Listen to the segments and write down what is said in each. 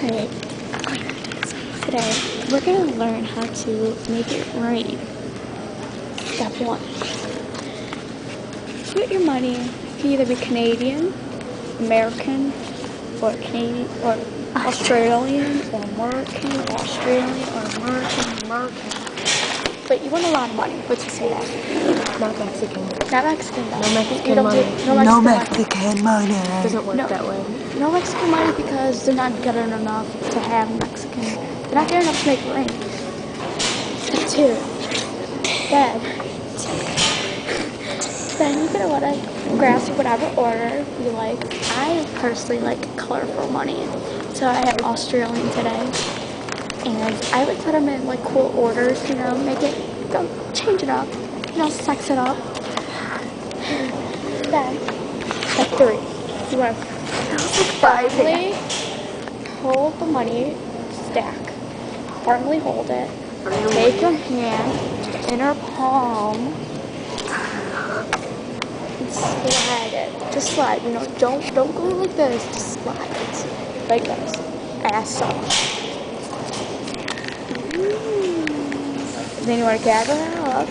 Alright, today we're going to learn how to make it rain. Step 1. Put your money, it can either be Canadian, American, or Canadian, or Australian, or American, or Australian, or American. But you want a lot of money. What's you say that? Not Mexican. Not Mexican. No Mexican money. No Mexican money. Doesn't work that way. No Mexican money because they're not good enough to have Mexican. They're not good enough to make it rain. Step 2. Then you're gonna want to grab whatever order you like. I personally like colorful money, so I have Australian today. And I would put them in like cool orders, you know, change it up, you know, sex it up. Then, step 3, you want to firmly hold the money stack. Firmly hold it. Take your hand in her palm and slide it. Just slide, you know, don't go like this, just slide it. Like this. Ass up. Then you want to gather it up.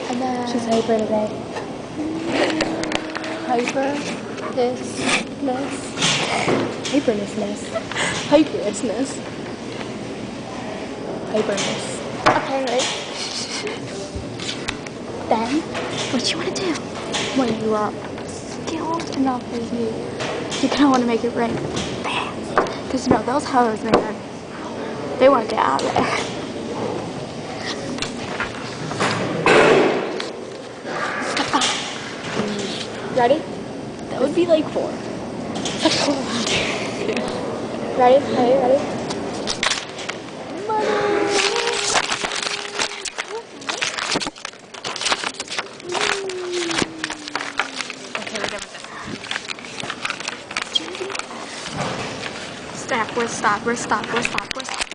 And then She's hyper today. Hyperness. Okay, right. Then, what you want to do when you are skilled enough as me, you're gonna want to make it rain fast. Because you know those hoes, man, they want to get out of there. Ready? That would be like 4. Ready? Money! Step, we're stop.